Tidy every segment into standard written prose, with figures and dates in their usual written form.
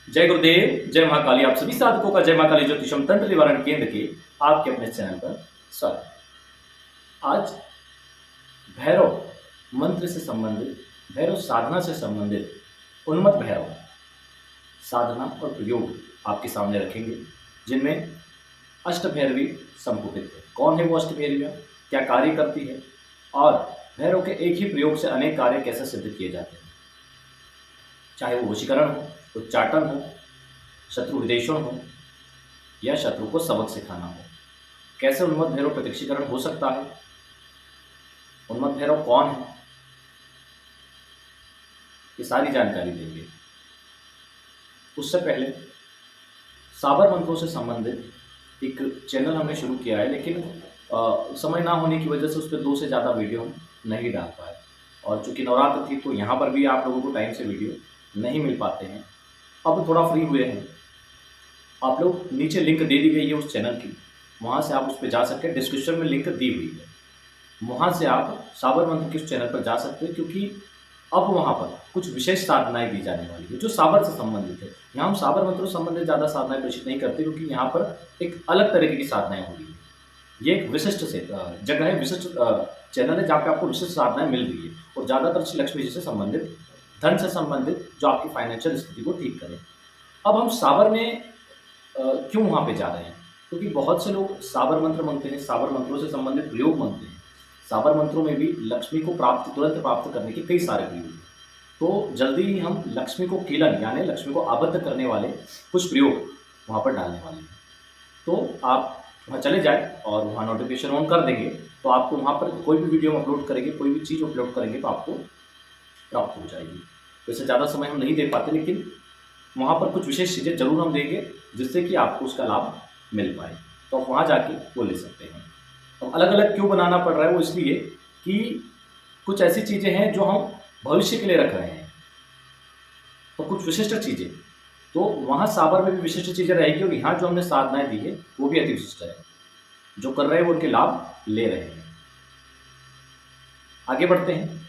जय गुरुदेव, जय महाकाली। आप सभी साधकों का जय महाकाली ज्योतिषम तंत्र निवारण केंद्र के आपके अपने चैनल पर स्वागत। आज भैरव मंत्र से संबंधित, भैरव साधना से संबंधित उन्मत्त भैरव साधना और प्रयोग आपके सामने रखेंगे, जिनमें अष्टभैरवी संपुटित है। कौन है वो अष्टभैरवियाँ, क्या कार्य करती है और भैरव के एक ही प्रयोग से अनेक कार्य कैसे सिद्ध किए जाते हैं, चाहे वो वशीकरण हो, उच्चाटन हो, शत्रु विदेशन हो या शत्रु को सबक सिखाना हो। कैसे उन्मत्त भैरव प्रत्यक्षीकरण हो सकता है, उन्मत्त भैरव कौन है, ये सारी जानकारी देंगे। उससे पहले साबर मंत्रों से संबंधित एक चैनल हमने शुरू किया है, लेकिन समय ना होने की वजह से उस पर 2 से ज़्यादा वीडियो हम नहीं डाल पाए। और चूँकि नवरात्र थी तो यहाँ पर भी आप लोगों को टाइम से वीडियो नहीं मिल पाते हैं। अब थोड़ा फ्री हुए हैं, आप लोग नीचे लिंक दे दी गई है उस चैनल की, वहाँ से आप उस पर जा सकते हैं। डिस्क्रिप्शन में लिंक दी हुई है, वहाँ से आप साबर मंत्र के उस चैनल पर जा सकते हैं, क्योंकि अब वहाँ पर कुछ विशेष साधनाएं दी जाने वाली है जो साबर से संबंधित है। यहाँ हम साबर मंत्रों से संबंधित ज़्यादा साधनाएं प्रेषित नहीं करते, क्योंकि यहाँ पर एक अलग तरीके की साधनाएं हो रही है। ये एक विशिष्ट से जगह है, विशिष्ट चैनल है जहाँ पे आपको विशिष्ट साधनाएं मिल रही है, और ज़्यादातर श्री लक्ष्मी जी से संबंधित, धन से संबंधित, जो आपकी फाइनेंशियल स्थिति को ठीक करे। अब हम साबर में क्यों वहाँ पे जा रहे हैं, क्योंकि बहुत से लोग साबर मंत्र मांगते हैं, साबर मंत्रों से संबंधित प्रयोग मांगते हैं। साबर मंत्रों में भी लक्ष्मी को तुरंत प्राप्त करने के कई सारे प्रयोग हैं। तो जल्दी ही हम लक्ष्मी को कीलन यानी लक्ष्मी को आबद्ध करने वाले कुछ प्रयोग वहाँ पर डालने वाले हैं। तो आप वहाँ चले जाएँ और वहाँ नोटिफिकेशन ऑन कर देंगे, तो आपको वहाँ पर कोई भी वीडियो हम अपलोड करेंगे, कोई भी चीज़ अपलोड करेंगे तो आपको प्राप्त हो जाएगी। वैसे ज़्यादा समय हम नहीं दे पाते, लेकिन वहाँ पर कुछ विशेष चीज़ें ज़रूर हम देंगे जिससे कि आपको उसका लाभ मिल पाए। तो आप वहाँ जाके वो ले सकते हैं। अब अलग अलग क्यों बनाना पड़ रहा है, वो इसलिए कि कुछ ऐसी चीज़ें हैं जो हम भविष्य के लिए रख रहे हैं, तो कुछ विशिष्ट चीज़ें, तो वहाँ साबर में भी विशिष्ट चीज़ें रहेगी, और यहाँ जो हमने साधनाएँ दी है वो भी अति विशिष्ट है। जो कर रहे हैं वो उनके लाभ ले रहे हैं। आगे बढ़ते हैं।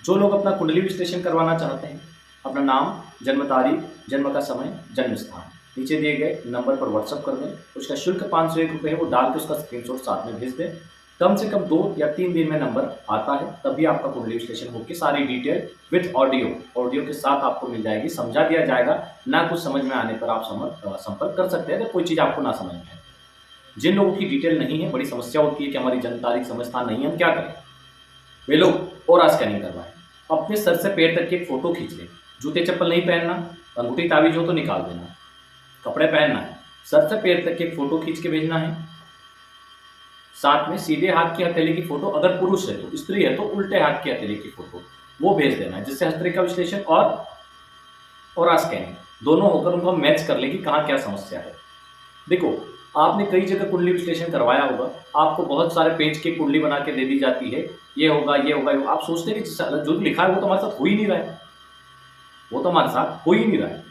जो लोग अपना कुंडली विश्लेषण करवाना चाहते हैं, अपना नाम, जन्म तारीख, जन्म का समय, जन्म स्थान नीचे दिए गए नंबर पर व्हाट्सअप कर दें। उसका शुल्क 501 रुपये है, वो डाल के उसका स्क्रीनशॉट साथ में भेज दें। कम से कम 2 या 3 दिन में नंबर आता है, तभी आपका कुंडली विश्लेषण होकर सारी डिटेल विथ ऑडियो के साथ आपको मिल जाएगी, समझा दिया जाएगा। ना कुछ समझ में आने पर आप संपर्क कर सकते हैं अगर कोई चीज़ आपको ना समझ में आए। जिन लोगों की डिटेल नहीं है, बड़ी समस्या होती है कि हमारी जन्म तारीख, समय स्थान नहीं है, हम क्या करें, वे लोग और स्कैनिंग करवाएं। अपने सर से पैर तक की एक फ़ोटो खींच लें। जूते चप्पल नहीं पहनना, अंगूठी ताबीज हो तो निकाल देना, कपड़े पहनना है। सर से पैर तक की एक फ़ोटो खींच के भेजना है। साथ में सीधे हाथ की हथेली की फ़ोटो, अगर पुरुष है तो, स्त्री है तो उल्टे हाथ की हथेली की फ़ोटो वो भेज देना है, जिससे हस्तरेखा विश्लेषण और स्कैनिंग दोनों होकर उनको हम मैच कर लें कि कहाँ क्या समस्या है। देखो, आपने कई जगह कुंडली विश्लेषण करवाया होगा, आपको बहुत सारे पेज की कुंडली बना के दे दी जाती है, ये होगा ये होगा, आप सोचते हैं कि जो लिखा है वो तो हमारे साथ हो ही नहीं रहा है, वो तो हमारे साथ हो ही नहीं रहा है।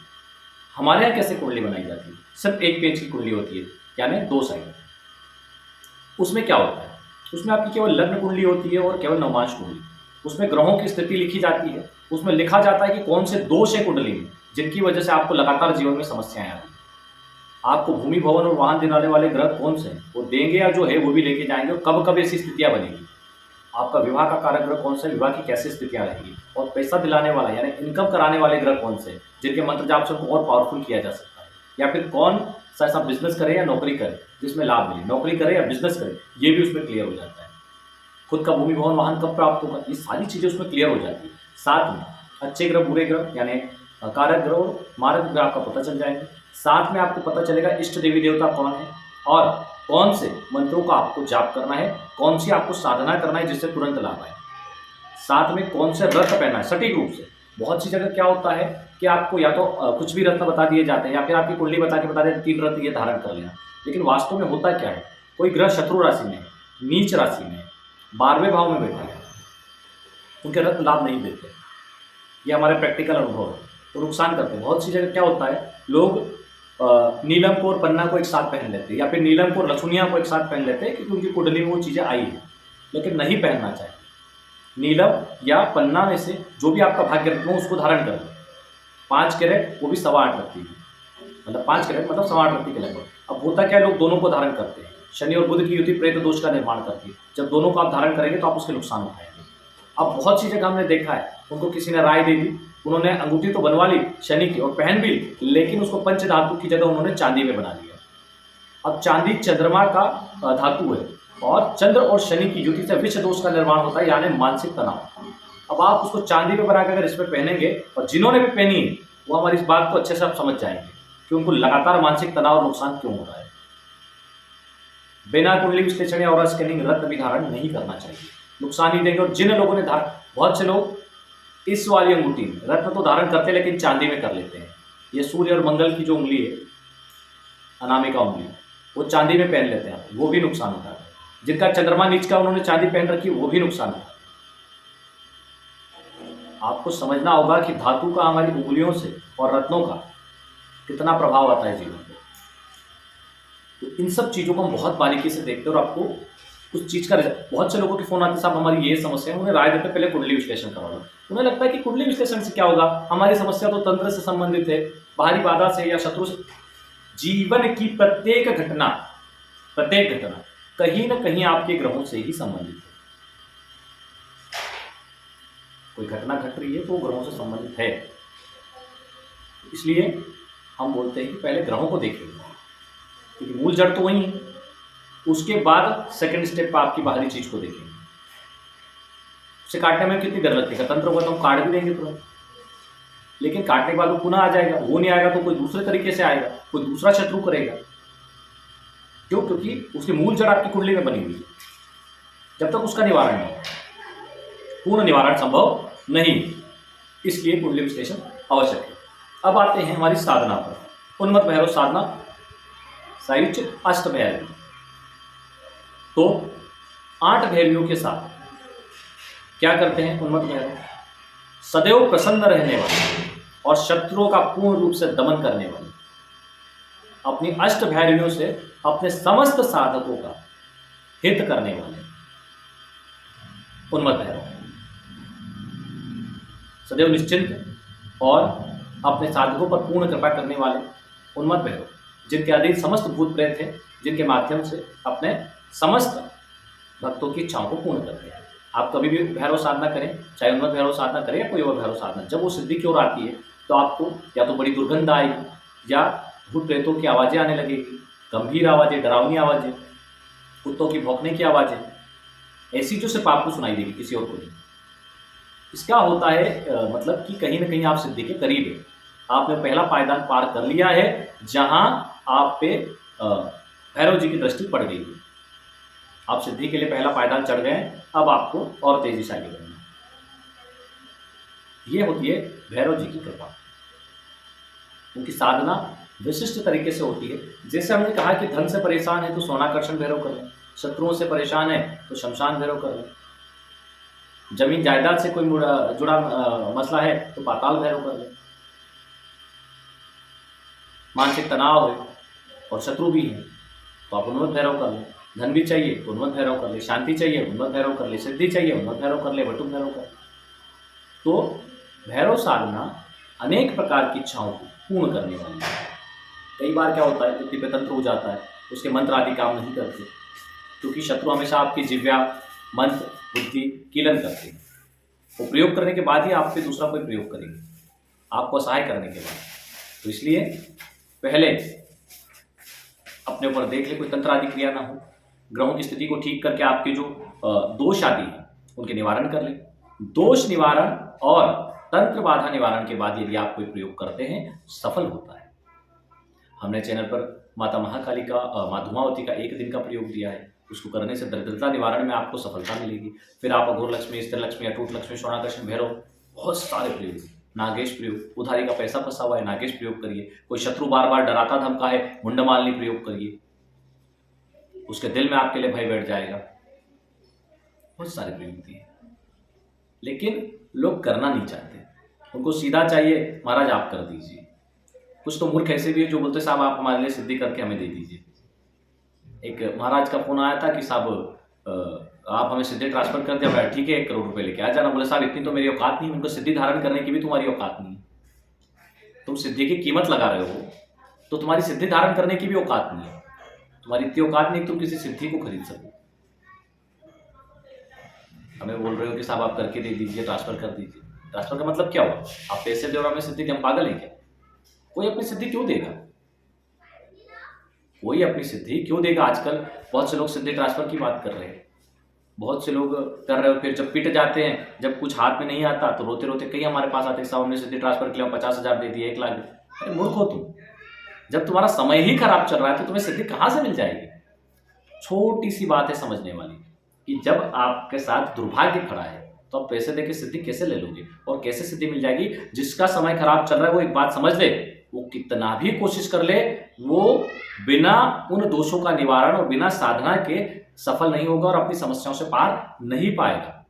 हमारे यहाँ कैसे कुंडली बनाई जाती है, सिर्फ एक पेज की कुंडली होती है, यानी 2 साइड। उसमें क्या होता है, उसमें आपकी केवल लग्न कुंडली होती है और केवल नवमांश कुंडली। उसमें ग्रहों की स्थिति लिखी जाती है, उसमें लिखा जाता है कि कौन से दोष है कुंडली में, जिनकी वजह से आपको लगातार जीवन में समस्याएं आ रही हैं। आपको भूमि, भवन और वाहन दिलाने वाले ग्रह कौन से हैं, वो देंगे या जो है वो भी लेके जाएंगे, और कब कब ऐसी स्थितियाँ बनेगी। आपका विवाह का कारक ग्रह कौन सा है, विवाह की कैसी स्थितियाँ रहेगी, और पैसा दिलाने वाला यानी इनकम कराने वाले ग्रह कौन से, जिनके मंत्र जाप से उनको और पावरफुल किया जा सकता है। या फिर कौन सा ऐसा बिजनेस करे या नौकरी करे जिसमें लाभ मिले, नौकरी करे या बिजनेस करे, ये भी उसमें क्लियर हो जाता है। खुद का भूमि, भवन, वाहन कब प्राप्त होगा, ये सारी चीज़ें उसमें क्लियर हो जाती है। साथ में अच्छे ग्रह, बुरे ग्रह यानी कारक ग्रह और मारक ग्रह का पता चल जाएंगे। साथ में आपको पता चलेगा इष्ट देवी देवता कौन है, और कौन से मंत्रों का आपको जाप करना है, कौन सी आपको साधना करना है जिससे तुरंत लाभ आए। साथ में कौन से रत्न पहनना है सटीक रूप से। बहुत सी जगह क्या होता है कि आपको या तो कुछ भी रत्न बता दिए जाते हैं, या फिर आपकी कुंडली बता के बता देते 3 रत्न ये धारण कर लेना, लेकिन वास्तव में होता क्या है, कोई ग्रह शत्रु राशि में है, नीच राशि में है, 12वें भाव में बैठा है, उनके रत्न लाभ नहीं देते। ये हमारे प्रैक्टिकल अनुभव है, तो नुकसान करते हैं। बहुत सी जगह क्या होता है, लोग नीलम को और पन्ना को एक साथ पहन लेते हैं, या फिर नीलम को और लसुनिया को एक साथ पहन लेते हैं, क्योंकि उनकी कुंडली में वो चीज़ें आई हैं, लेकिन नहीं पहनना चाहिए। नीलम या पन्ना में से जो भी आपका भाग्य रत्न हो उसको धारण कर लें। 5 कैरेट, वो भी 8.25 रखती है, मतलब 5 कैरेट मतलब 8.5 के लगभग। अब होता क्या है, लोग दोनों को धारण करते हैं। शनि और बुध की युति प्रेत दोष का निर्माण करती है। जब दोनों को आप धारण करेंगे तो आप उसके नुकसान उठाएंगे। अब बहुत सी जगह हमने देखा है, उनको किसी ने राय दे दी, उन्होंने अंगूठी तो बनवा ली शनि की और पहन भी ली, लेकिन उसको पंच धातु की जगह उन्होंने चांदी में बना लिया। अब चांदी चंद्रमा का धातु है और चंद्र और शनि की युति से विष दोष का निर्माण होता है, यानी मानसिक तनाव। अब आप उसको चांदी में बनाकर अगर इसमें पहनेंगे, और जिन्होंने भी पहनी है वो हमारी इस बात को अच्छे से आप समझ जाएंगे कि उनको लगातार मानसिक तनाव और नुकसान क्यों हो रहा है। बिना कुंडली विश्लेषण या ऑरा स्कैनिंग रत्न भी धारण नहीं करना चाहिए, नुकसान ही देंगे। और जिन लोगों ने बहुत से लोग इस वाली अंगूठी में रत्न तो धारण करते हैं लेकिन चांदी में कर लेते हैं। ये सूर्य और मंगल की जो उंगली है, अनामिका उंगली, वो चांदी में पहन लेते हैं, वो भी नुकसान होता है। जिनका चंद्रमा नीच का उन्होंने चांदी पहन रखी, वो भी नुकसान होता है। आपको समझना होगा कि धातु का हमारी उंगलियों से और रत्नों का कितना प्रभाव आता है जीवन में। तो इन सब चीज़ों को हम बहुत बारीकी से देखते हैं और आपको उस चीज़ का बहुत से लोगों के फोन आते, साहब हमारी ये समस्या है, उन्हें राय देते पहले कुंडली विश्लेषण करवा लो। उन्हें लगता है कि कुंडली विश्लेषण से क्या होगा, हमारी समस्या तो तंत्र से संबंधित है, बाहरी बाधा से या शत्रु से। जीवन की प्रत्येक घटना कहीं ना कहीं आपके ग्रहों से ही संबंधित है। कोई घटना घट रही है तो वो ग्रहों से संबंधित है। इसलिए हम बोलते हैं कि पहले ग्रहों को देखेंगे, क्योंकि मूल जड़ तो वही है। उसके बाद सेकंड स्टेप पर आपकी बाहरी चीज को देखेंगे। उसे काटने में कितनी देर लगती है, तंत्र होगा तो हम काट भी देंगे तुरंत, लेकिन काटने के बाद वो पुनः आ जाएगा। वो नहीं आएगा तो कोई दूसरे तरीके से आएगा, कोई दूसरा शत्रु करेगा। क्यों? क्योंकि उसकी मूल जड़ आपकी कुंडली में बनी हुई है। जब तक उसका निवारण नहीं, पूर्ण निवारण संभव नहीं, इसलिए कुंडली विश्लेषण आवश्यक है। अब आते हैं हमारी साधना पर। उन्मत्त भैरव साधना, सायुज्य अष्ट भैरवी। तो 8 भैरवियों के साथ क्या करते हैं उन्मत्त भैरव? सदैव प्रसन्न रहने वाले और शत्रुओं का पूर्ण रूप से दमन करने वाले, अपनी अष्ट भैरवियों से अपने समस्त साधकों का हित करने वाले उन्मत्त भैरव, सदैव निश्चिंत और अपने साधकों पर पूर्ण कृपा करने वाले उन्मत्त भैरव, जिनके अधीन समस्त भूत प्रेत हैं, जिनके माध्यम से अपने समस्त भक्तों की इच्छाओं को पूर्ण करते हैं। आप कभी भी भैरव साधना करें, चाहे उन्मत्त भैरव साधना करें या कोई और भैरव साधना, जब वो सिद्धि की ओर आती है तो आपको या तो बड़ी दुर्गंध आएगी या भूत प्रेतों की आवाज़ें आने लगेगी, गंभीर आवाज़ें, डरावनी आवाज़ें, कुत्तों की भौंकने की आवाज़ें, ऐसी जो सिर्फ आपको सुनाई देगी, किसी और को नहीं। इसका होता है मतलब कि कहीं ना कहीं आप सिद्धि के करीब है। आपने पहला पायदान पार कर लिया है, जहां आप पे भैरव जी की दृष्टि पड़ गई है। आप सिद्धि के लिए पहला पायदान चढ़ गए, अब आपको और तेजी से आगे बढ़ना। ये होती है भैरव जी की कृपा। उनकी साधना विशिष्ट तरीके से होती है। जैसे हमने कहा कि धन से परेशान है तो सोनाकर्षण भैरव कर लें, शत्रुओं से परेशान है तो शमशान भैरव कर लें, जमीन जायदाद से कोई जुड़ा मसला है तो पाताल भैरव कर लें, मानसिक तनाव है और शत्रु भी है तो आप उन्मत्त भैरव कर लें, धन भी चाहिए तो उन्मत्त भैरव कर ले, शांति चाहिए उन्मत्त भैरव कर ले, सिद्धि चाहिए उन्मत्त भैरव कर ले, वटुक भैरव कर ले। तो भैरव साधना अनेक प्रकार की इच्छाओं को पूर्ण करने वाली है। कई बार क्या होता है, व्यक्ति पे तंत्र हो जाता है, उसके मंत्र आदि काम नहीं करते, क्योंकि शत्रु हमेशा आपकी जिव्या, मंत्र, बुद्धि कीलन करते हैं। वो प्रयोग करने के बाद ही आप पे दूसरा कोई प्रयोग करेंगे, आपको असहाय करने के बाद। तो इसलिए पहले अपने ऊपर देख ले कोई तंत्र आदि क्रिया ना हो, ग्रहों की स्थिति को ठीक करके आपके जो दोष आदि हैं उनके निवारण कर ले। दोष निवारण और तंत्र बाधा निवारण के बाद यदि आप कोई प्रयोग करते हैं, सफल होता है। हमने चैनल पर माता महाकाली का, माँ धूमावती का 1 दिन का प्रयोग दिया है, उसको करने से दरिद्रता निवारण में आपको सफलता मिलेगी। फिर आप अघोर लक्ष्मी, स्थिर लक्ष्मी, अटूट लक्ष्मी, सोनाकर्षण भैरव, बहुत सारे प्रयोग, नागेश प्रयोग, उधारी का पैसा फंसा हुआ है नागेश प्रयोग करिए, कोई शत्रु बार बार डराता धमका है मुंडमालिनी प्रयोग करिए, उसके दिल में आपके लिए भय बैठ जाएगा। बहुत सारे प्रयोग दिए, लेकिन लोग करना नहीं चाहते, उनको सीधा चाहिए महाराज आप कर दीजिए। कुछ तो मूर्ख ऐसे भी है जो बोलते साहब आप हमारे लिए सिद्धि करके हमें दे दीजिए। एक महाराज का फोन आया था कि साहब आप हमें सिद्धि ट्रांसफर कर दिया, ठीक है 1 करोड़ रुपए लेके आ जाना। बोले साहब इतनी तो मेरी औकात नहीं, उनको सिद्धि धारण करने की भी तुम्हारी औकात नहीं, तुम सिद्धि की कीमत लगा रहे हो, तो तुम्हारी सिद्धि धारण करने की भी औकात नहीं है। तुम्हारी इतनी औकात नहीं कि तुम किसी सिद्धि को खरीद सको। हमें बोल रहे हो कि साहब आप करके दे दीजिए, ट्रांसफर कर दीजिए। ट्रांसफर का मतलब क्या हुआ? आप पैसे दे और हमें सिद्धि के, हम पागल हैं क्या? कोई अपनी सिद्धि क्यों देगा? कोई अपनी सिद्धि क्यों देगा? आजकल बहुत से लोग सिद्धि ट्रांसफर की बात कर रहे हैं, बहुत से लोग कर रहे हो, फिर जब पिट जाते हैं, जब कुछ हाथ में नहीं आता तो रोते रोते कई हमारे पास आते हैं, साहब हमने सिद्धि ट्रांसफर किया, 50,000 दे दिए, 1 लाख दे। अरे मूर्ख हो तुम, जब तुम्हारा समय ही खराब चल रहा है तो तुम्हें सिद्धि कहाँ से मिल जाएगी? छोटी सी बात है समझने वाली कि जब आपके साथ दुर्भाग्य खड़ा है तो आप पैसे देके सिद्धि कैसे ले लोगे और कैसे सिद्धि मिल जाएगी? जिसका समय खराब चल रहा है वो एक बात समझ ले, वो कितना भी कोशिश कर ले, वो बिना उन दोषों का निवारण और बिना साधना के सफल नहीं होगा और अपनी समस्याओं से पार नहीं पाएगा,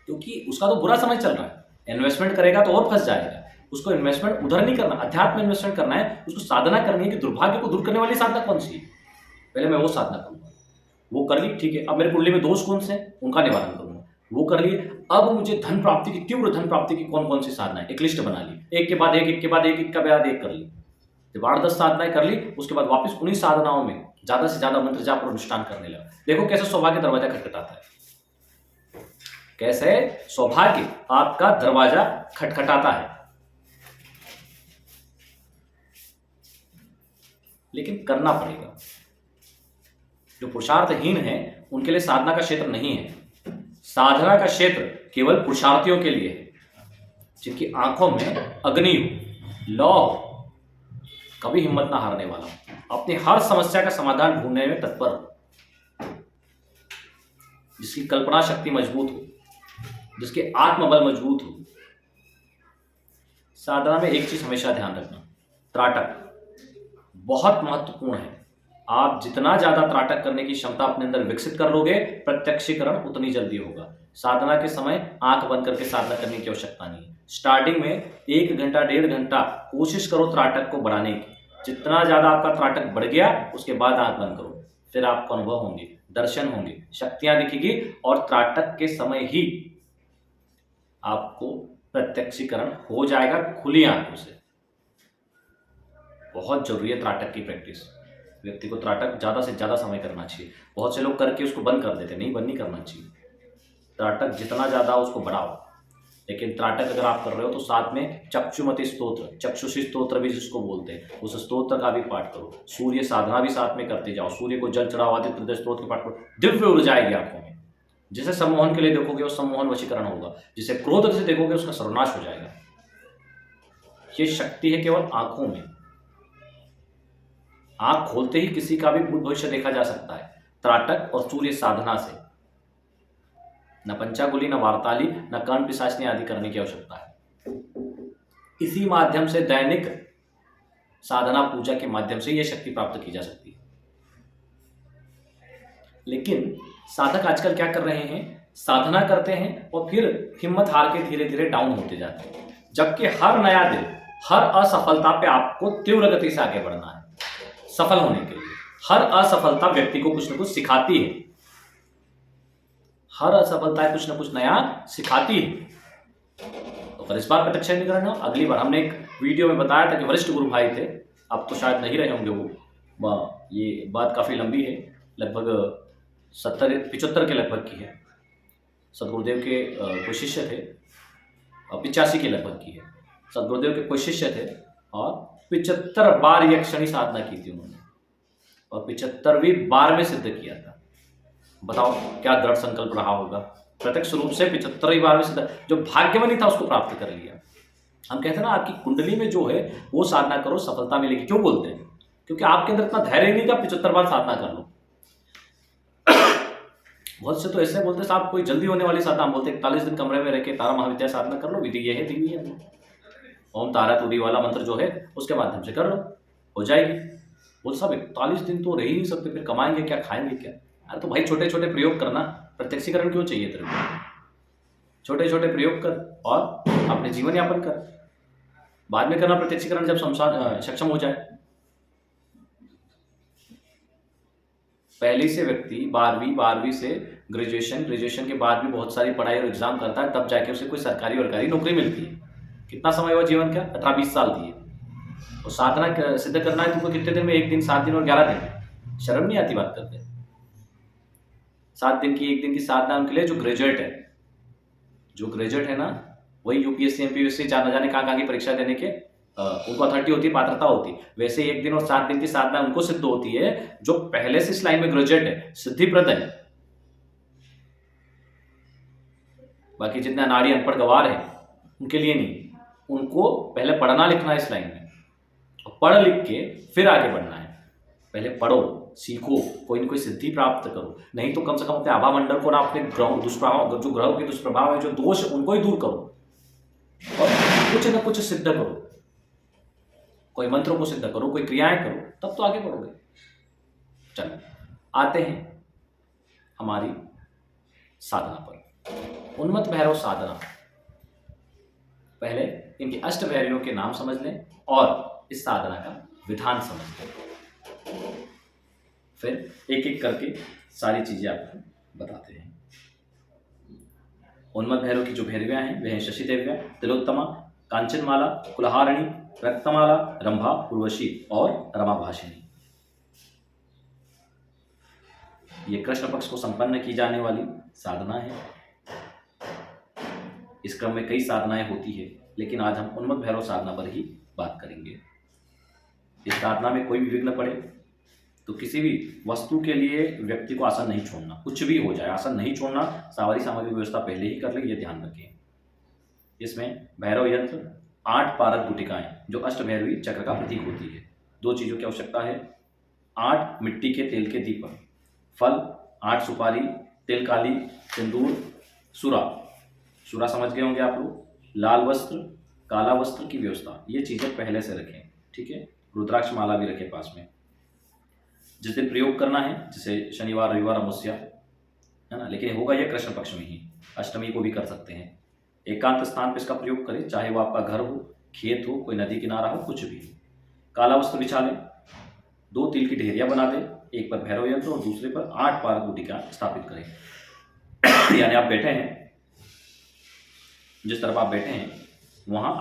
क्योंकि उसका तो बुरा समय चल रहा है। इन्वेस्टमेंट करेगा तो और फंस जाएगा। उसको इन्वेस्टमेंट उधर नहीं करना, अध्यात्म में इन्वेस्टमेंट करना है, उसको साधना करनी है कि दुर्भाग्य को दूर करने वाली साधना कौन सी है। पहले मैं वो साधना करूंगा, वो कर ली, ठीक है। अब मेरे कुंडली में दोष कौन से हैं, उनका निवारण करूंगा, वो कर लिए। अब मुझे धन प्राप्ति की, तीव्र धन प्राप्ति की कौन कौन सी साधना है, एक लिस्ट बना ली, एक के बाद एक, एक के बाद एक, एक के बाद एक कर ली। जब 8-10 साधनाएं कर ली, उसके बाद वापस उन्हीं साधनाओं में ज्यादा से ज्यादा मंत्र जाप और अनुष्ठान करने लगा। देखो कैसे सौभाग्य दरवाजा खटखटाता है, कैसे सौभाग्य आपका दरवाजा खटखटाता है। लेकिन करना पड़ेगा। जो पुरुषार्थहीन है उनके लिए साधना का क्षेत्र नहीं है। साधना का क्षेत्र केवल पुरुषार्थियों के लिए है, जिनकी आंखों में अग्नि हो, लौ हो, कभी हिम्मत ना हारने वाला, अपनी हर समस्या का समाधान ढूंढने में तत्पर हो, जिसकी कल्पना शक्ति मजबूत हो, जिसके आत्मबल मजबूत हो। साधना में एक चीज हमेशा ध्यान रखना, त्राटक बहुत महत्वपूर्ण है। आप जितना ज्यादा त्राटक करने की क्षमता अपने अंदर विकसित कर लोगे, प्रत्यक्षीकरण उतनी जल्दी होगा। साधना के समय आंख बंद करके साधना करने की आवश्यकता नहीं है। स्टार्टिंग में 1 घंटा 1.5 घंटा कोशिश करो त्राटक को बढ़ाने की। जितना ज्यादा आपका त्राटक बढ़ गया, उसके बाद आंख बंद करो, फिर आपको अनुभव होंगे, दर्शन होंगे, शक्तियां दिखेगी और त्राटक के समय ही आपको प्रत्यक्षीकरण हो जाएगा खुली आंखों से। बहुत जरूरी है त्राटक की प्रैक्टिस। व्यक्ति को त्राटक ज्यादा से ज्यादा समय करना चाहिए। बहुत से लोग करके उसको बंद कर देते, नहीं, बंद नहीं करना चाहिए। त्राटक जितना ज्यादा उसको बढ़ाओ। लेकिन त्राटक अगर आप कर रहे हो तो साथ में चक्षुमति स्तोत्र, चक्षुषी स्तोत्र भी जिसको बोलते हैं, उस स्तोत्र का भी पाठ करो। सूर्य साधना भी साथ में करते जाओ, सूर्य को जल चढ़ाओ, आदित्य हृदय स्तोत्र के पाठ करो। दिव्य ऊर्जा आएगी आंखों में। जिसे सम्मोहन के लिए देखोगे वो सम्मोहन वशीकरण होगा, जिसे क्रोध से देखोगे उसका सर्वनाश हो जाएगा। ये शक्ति है केवल आंखों में। आंख खोलते ही किसी का भी भूत भविष्य देखा जा सकता है, त्राटक और सूर्य साधना से। न पंचागुली, न वार्ताली, न कर्ण पिशाचनी आदि करने की आवश्यकता है। इसी माध्यम से दैनिक साधना पूजा के माध्यम से यह शक्ति प्राप्त की जा सकती है। लेकिन साधक आजकल क्या कर रहे हैं, साधना करते हैं और फिर हिम्मत हार के धीरे धीरे डाउन होते जाते हैं। जबकि हर नया दिन, हर असफलता पे आपको तीव्र गति से आगे बढ़ना है सफल होने के लिए। हर असफलता व्यक्ति को कुछ न कुछ सिखाती है, हर असफलता कुछ न कुछ नया सिखाती है। तो पर इस बार प्रत्यक्ष नहीं करना। अगली बार हमने एक वीडियो में बताया था कि वरिष्ठ गुरु भाई थे, अब तो शायद नहीं रहे होंगे वो, ये बात काफी लंबी है, लगभग 70-75 के लगभग की है। सदगुरुदेव के कोई शिष्य थे, 85 के लगभग की है। सदगुरुदेव के कोई शिष्य थे और 75 बार यक्षणी साधना की थी उन्होंने और 75वीं बार में सिद्ध किया था। बताओ क्या दृढ़ संकल्प रहा होगा। प्रत्यक्ष रूप से 75वीं बार में सिद्ध, जो भाग्यवानी था उसको प्राप्त कर लिया। हम कहते हैं ना, आपकी कुंडली में जो है वो साधना करो, सफलता मिलेगी। क्यों बोलते हैं? क्योंकि आपके अंदर इतना धैर्य नहीं कि आप 75 बार साधना कर लो। बहुत से तो ऐसे बोलते साहब कोई जल्दी होने वाली साधना, हम बोलते 41 दिन कमरे में रह के तारा महाविद्या साधना कर लो, विधि ये है, दिव्य है, ओम तारा तुरी वाला मंत्र जो है उसके माध्यम से कर लो, हो जाएगी। बोल साहब 41 दिन तो रह ही नहीं सकते, फिर कमाएंगे क्या, खाएंगे क्या? अरे तो भाई छोटे छोटे प्रयोग करना। प्रत्यक्षीकरण क्यों चाहिए तेरे को? छोटे छोटे प्रयोग कर और अपने जीवन यापन कर, बाद में करना प्रत्यक्षीकरण जब सक्षम हो जाए। पहले से व्यक्ति 12वीं से ग्रेजुएशन के बाद भी बहुत सारी पढ़ाई और एग्जाम करता है, तब जाके उसे कोई सरकारी नौकरी मिलती है। कितना समय हुआ जीवन का? 18-20 साल दिए, तो साधना सिद्ध करना है तुमको कितने दिन में? 1 दिन, 7 दिन और 11 दिन में। शर्म नहीं आती बात करते? 7 दिन की, 1 दिन की साधना उनके लिए जो ग्रेजुएट है ना, वही यूपीएससी एमपीएससी न जाने कहाँ की परीक्षा देने के उनको अथॉरिटी होती है, पात्रता होती है। वैसे 1 दिन और 7 दिन की साधना उनको सिद्ध होती है जो पहले से इस लाइन में ग्रेजुएट है, सिद्धिप्रद है। बाकी जितने अनाड़ी अनपढ़ गवार है उनके लिए नहीं, उनको पहले पढ़ना लिखना है इस लाइन में, और पढ़ लिख के फिर आगे बढ़ना है। पहले पढ़ो, सीखो, कोई न कोई सिद्धि प्राप्त करो, नहीं तो कम से कम अपने आभा मंडल को ना, अपने ग्रह दुष्प्रभाव, जो ग्रहों के दुष्प्रभाव है, जो दोष है, उनको ही दूर करो और कुछ न कुछ सिद्ध करो। कोई मंत्रों को सिद्ध करो, कोई क्रियाएं करो, तब तो आगे बढ़ोगे। चलो आते हैं हमारी साधना पर। उन्मत्त भैरव साधना, पहले इनके अष्ट भैरवियों के नाम समझ लें और इस साधना का विधान समझ लें, फिर एक एक करके सारी चीजें आपको बताते हैं। उन्मत्त भैरव की जो भैरवियां हैं वे हैं शशि देव्या, तिलोत्तमा, कांचनमाला, कुलहारिणी, रक्तमाला, रंभा, उर्वशी और रमाभाषिणी। ये कृष्ण पक्ष को संपन्न की जाने वाली साधना है। इस क्रम में कई साधनाएं होती है, लेकिन आज हम उन्मत्त भैरव साधना पर ही बात करेंगे। इस साधना में कोई भी विघ्न पड़े तो किसी भी वस्तु के लिए व्यक्ति को आसन नहीं छोड़ना, कुछ भी हो जाए आसन नहीं छोड़ना। सावरी सामग्री व्यवस्था पहले ही कर ले, ये ध्यान रखें। इसमें भैरव यंत्र, 8 पारक गुटिकाएं जो अष्ट भैरवी चक्र का प्रतीक होती है। 2 चीज़ों की आवश्यकता है, 8 मिट्टी के तेल के दीपक, फल 8 सुपारी, तिल काली, सिंदूर, सुरा समझ गए होंगे आप लोग, लाल वस्त्र, काला वस्त्र की व्यवस्था, ये चीज़ें पहले से रखें, ठीक है। रुद्राक्ष माला भी रखें पास में। जिस दिन प्रयोग करना है, जैसे शनिवार, रविवार, अमावस्या, है ना, लेकिन होगा यह कृष्ण पक्ष में ही। अष्टमी को भी कर सकते हैं। एकांत स्थान पर इसका प्रयोग करें, चाहे वो आपका घर हो, खेत हो, कोई नदी किनारा हो, कुछ भी। काला वस्त्र बिछा लें, 2 तिल की ढेरियाँ बना दें, एक पर भैरव यंत्र और दूसरे पर 8 पारक गुटिका स्थापित करें। यानी आप बैठे हैं, जिस तरफ आप बैठे हैं वहाँ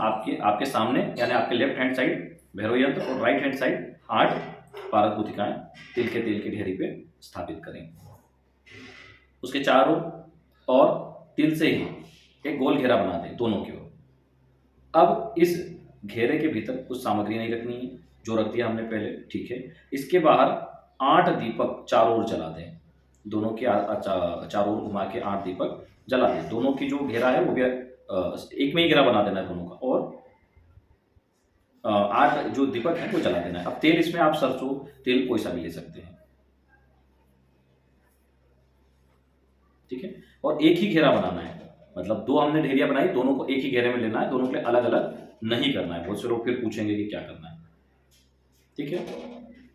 आपके सामने, यानी आपके लेफ्ट हैंड साइड भैरव यंत्र और राइट हैंड साइड 8 पारक गुटिकाएं तिल की ढेरी पे स्थापित करें। उसके चारों और तिल से ही एक गोल घेरा बना दें दोनों की ओर। अब इस घेरे के भीतर कुछ सामग्री नहीं रखनी है, जो रख दिया हमने पहले, ठीक है। इसके बाहर 8 दीपक चारों ओर जला दें, दोनों के चारों ओर घुमा के 8 दीपक जला दें। दोनों की जो घेरा है वो भी एक में ही घेरा बना देना है दोनों का, और 8 जो दीपक है वो जला देना है। अब तेल इसमें आप सरसों तेल कोई सा भी ले सकते हैं, ठीक है। और एक ही घेरा बनाना है, मतलब 2 हमने ढेरियां बनाई, दोनों को एक ही घेरे में लेना है, दोनों के लिए अलग अलग नहीं करना है। बहुत से लोग फिर पूछेंगे कि क्या करना है, ठीक है।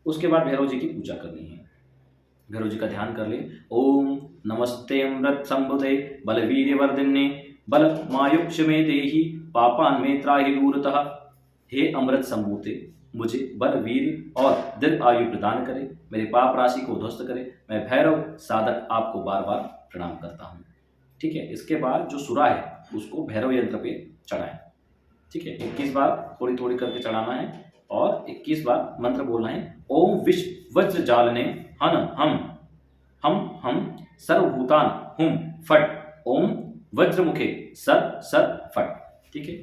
उसके बाद भैरव जी की पूजा करनी है। भैरव जी का ध्यान कर ले। ओम नमस्ते अमृत संबुधे बलवीर्यवर्धिन्ये बल मायुक्ष में देहि पापान में त्राहि दूरतः। हे अमृत संबूते, मुझे बल, वीर और दीर्घ आयु प्रदान करे, मेरे पाप राशि को ध्वस्त करे। मैं भैरव साधक आपको बार बार प्रणाम करता हूँ, ठीक है। इसके बाद जो सुरा है उसको भैरव यंत्र पे चढ़ाएं, ठीक है। 21 बार थोड़ी थोड़ी करके चढ़ाना है और 21 बार मंत्र बोलना है। ओम विश्व वज्र जालने हन हम सर्वभूतान हुम फट। ओम वज्रमुखे सर फट, ठीक है।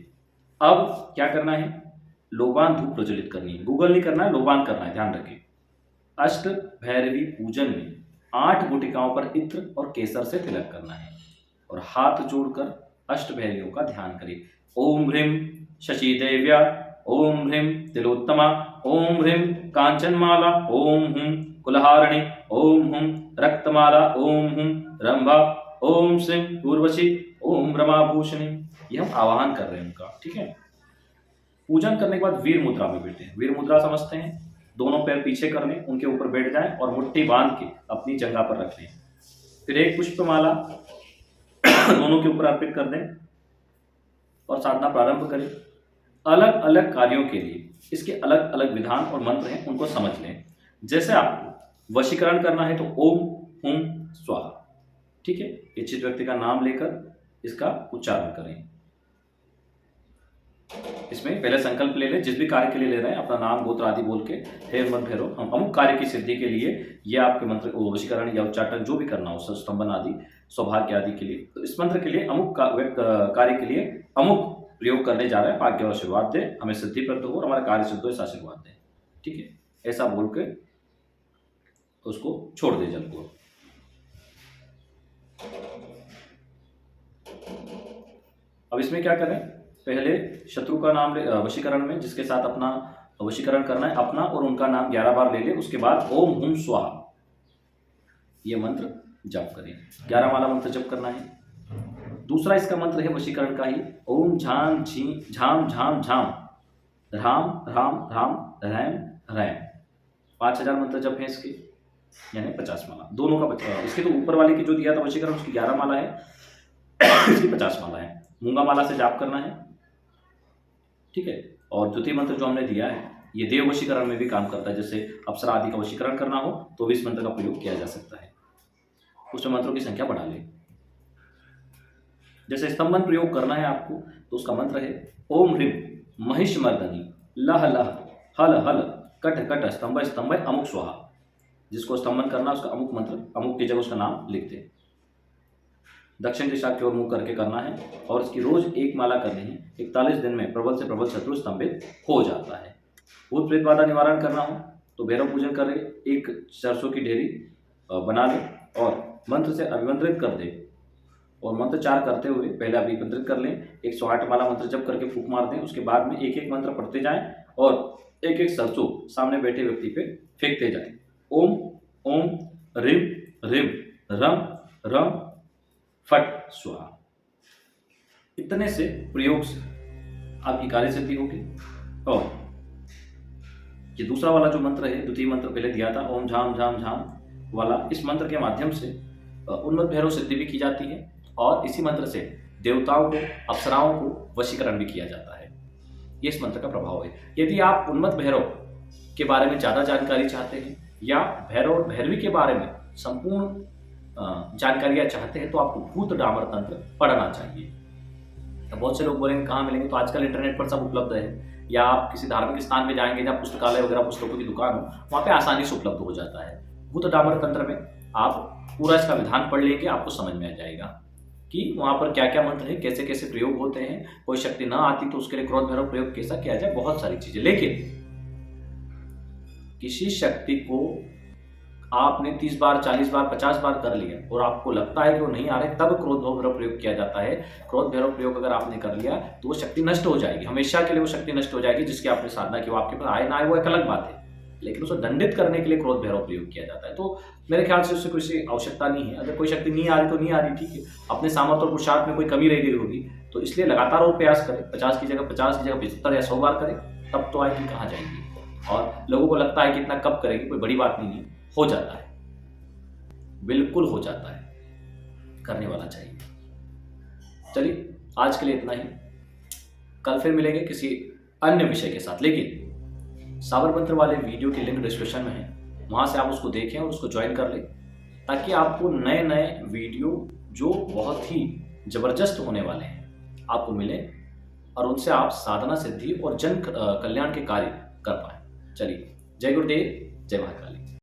अब क्या करना है, लोबान धूप प्रज्वलित करनी है। गूगल नहीं करना है, लोबान करना है, ध्यान रखिए। अष्ट भैरवी पूजन में 8 गुटिकाओं पर इत्र और केसर से तिलक करना है और हाथ जोड़कर अष्ट भैरवियों का ध्यान करें। ओम ह्रीं शशि देव्या, ओम ह्रीं तिलोत्तमा, ओम ह्रीं कांचनमाला, ओम हुं कुलहारिणी, ओम हुं रक्तमाला, ओम हुं रंभा, ओम श्रीं उर्वशी, ओम रमाभूषणी। ये हम आवाहन कर रहे हैं उनका, ठीक है। पूजन करने के बाद वीर मुद्रा में बैठे हैं। वीर मुद्रा समझते हैं, दोनों पैर पीछे कर लें, उनके ऊपर बैठ जाएं और मुट्ठी बांध के अपनी जगह पर रख लें। फिर एक पुष्पमाला दोनों के ऊपर अर्पित कर दें और साधना प्रारंभ करें। अलग अलग कार्यों के लिए इसके अलग अलग विधान और मंत्र हैं, उनको समझ लें। जैसे आपको वशीकरण करना है तो ओम हुं स्वाहा, ठीक है। इच्छित व्यक्ति का नाम लेकर इसका उच्चारण करें। इसमें पहले संकल्प ले लें, जिस भी कार्य के लिए ले रहे हैं अपना नाम गोत्र आदि बोल के, हे उन्मत्त भैरव हम अमुक कार्य की सिद्धि के लिए ये आपके मंत्र वशीकरण या उच्चाटन जो भी करना हो, स्तंभन आदि सौभाग्य आदि के लिए, तो इस मंत्र के लिए अमुक कार्य के लिए अमुक प्रयोग करने जा रहे हैं, भाग्य और आशीर्वाद दे, हमें सिद्धि प्राप्त हो और हमारा कार्य सिद्ध हो, इस आशीर्वाद दे। ठीक है, ऐसा बोल के उसको छोड़ दे जल को। अब इसमें क्या करें, पहले शत्रु का नाम ले वशीकरण में, जिसके साथ अपना वशीकरण करना है, अपना और उनका नाम 11 बार ले ले। उसके बाद ओम हुम स्वाहा ये मंत्र जप करें, 11 माला मंत्र जप करना है। दूसरा इसका मंत्र है वशीकरण का ही, ओम झाम झाम झाम झाम राम राम राम रैम रैम। 5000 मंत्र जप है इसके, यानी 50 माला दोनों का। इसके तो ऊपर वाले की जो दिया था वशीकरण उसकी 11 माला है, इसकी 50 माला है। मूंगा माला से जाप करना है। ठीक है, और द्वितीय मंत्र जो हमने दिया है ये देव वशीकरण में भी काम करता है, जैसे अप्सरा आदि का वशीकरण करना हो तो भी इस मंत्र का प्रयोग किया जा सकता है। उसमें मंत्रों की संख्या बढ़ा ले। जैसे स्तंभन प्रयोग करना है आपको तो उसका मंत्र है ओम ह्रीम महिषमर्दनी लह लह हल हल कट कट स्तंभ स्तंभ अमुक स्वाहा। जिसको स्तंभन करना उसका अमुक मंत्र, अमुक की जगह उसका नाम लिख दे। दक्षिण दिशा की ओर मुंह करके करना है और इसकी रोज 1 माला करनी है। 41 दिन में प्रबल से प्रबल शत्रु स्तंभित हो जाता है। भूत प्रेत बाधा निवारण करना हो तो भैरव पूजन करे, 1 सरसों की ढेरी बना ले और मंत्र से अभिमंत्रित कर दे और मंत्रोच्चार करते हुए पहले अभिमंत्रित कर लें। 108 माला मंत्र जप करके फूंक मार दें। उसके बाद में एक एक मंत्र पढ़ते जाएं और एक एक सरसों सामने बैठे व्यक्ति पे फेंकते जाएं। ओम ओम रिम रिम रम रम फट स्वाहा। इतने से प्रयोग से आपकी कार्य सिद्धि होगी। और ये दूसरा वाला जो मंत्र है, द्वितीय मंत्र पहले दिया था ओम झाम झाम झाम वाला, इस मंत्र के माध्यम से उन्मत्त भैरव सिद्धि भी की जाती है और इसी मंत्र से देवताओं को अप्सराओं को वशीकरण भी किया जाता है। ये इस मंत्र का प्रभाव है। यदि आप उन्मत्त भैरव के बारे में ज़्यादा जानकारी चाहते हैं या भैरव भैरवी के बारे में संपूर्ण जानकारियाँ चाहते हैं तो आपको भूत डामर तंत्र पढ़ना चाहिए। तो बहुत से लोग बोलेंगे कहाँ मिलेंगे, तो आजकल इंटरनेट पर सब उपलब्ध है, या आप किसी धार्मिक स्थान में जाएंगे जहाँ पुस्तकालय वगैरह पुस्तकों की दुकान हो वहाँ पे आसानी से उपलब्ध हो जाता है। भूत डामर तंत्र में आप पूरा इसका विधान पढ़ लेंगे, आपको समझ में आ जाएगा कि वहाँ पर क्या क्या मंत्र है, कैसे कैसे प्रयोग होते हैं। कोई शक्ति ना आती तो उसके लिए क्रोध भैरव प्रयोग कैसा किया जाए, बहुत सारी चीजें। लेकिन किसी शक्ति को आपने 30 बार 40 बार 50 बार कर लिया और आपको लगता है कि वो नहीं आ रहे, तब क्रोध भैरव प्रयोग किया जाता है। क्रोध भैरव प्रयोग अगर आपने कर लिया तो वो शक्ति नष्ट हो जाएगी, हमेशा के लिए वो शक्ति नष्ट हो जाएगी जिसकी आपने साधना की। वो आपके पास आए ना आए वो एक अलग बात है, लेकिन उसे दंडित करने के लिए क्रोध भैरव प्रयोग किया जाता है। तो मेरे ख्याल से उससे कोई आवश्यकता नहीं है। अगर कोई शक्ति नहीं आ रही तो नहीं आ रही, ठीक है, अपने सामर्थ्य और पुरुषार्थ में कोई कमी रह गई होगी तो इसलिए लगातार और प्रयास करें। 50 की जगह 75 या 100 बार करें, तब तो आएगी, कहाँ जाएगी। और लोगों को लगता है कि इतना कब करेगी, कोई बड़ी बात नहीं है, हो जाता है, बिल्कुल हो जाता है, करने वाला चाहिए। चलिए आज के लिए इतना ही, कल फिर मिलेंगे किसी अन्य विषय के साथ। लेकिन साबर मंत्र वाले वीडियो की लिंक डिस्क्रिप्शन में है, वहाँ से आप उसको देखें और उसको ज्वाइन कर लें, ताकि आपको नए नए वीडियो जो बहुत ही ज़बरदस्त होने वाले हैं आपको मिले और उनसे आप साधना सिद्धि और जन कल्याण के कार्य कर पाएँ। चलिए, जय गुरुदेव, जय महाकाली।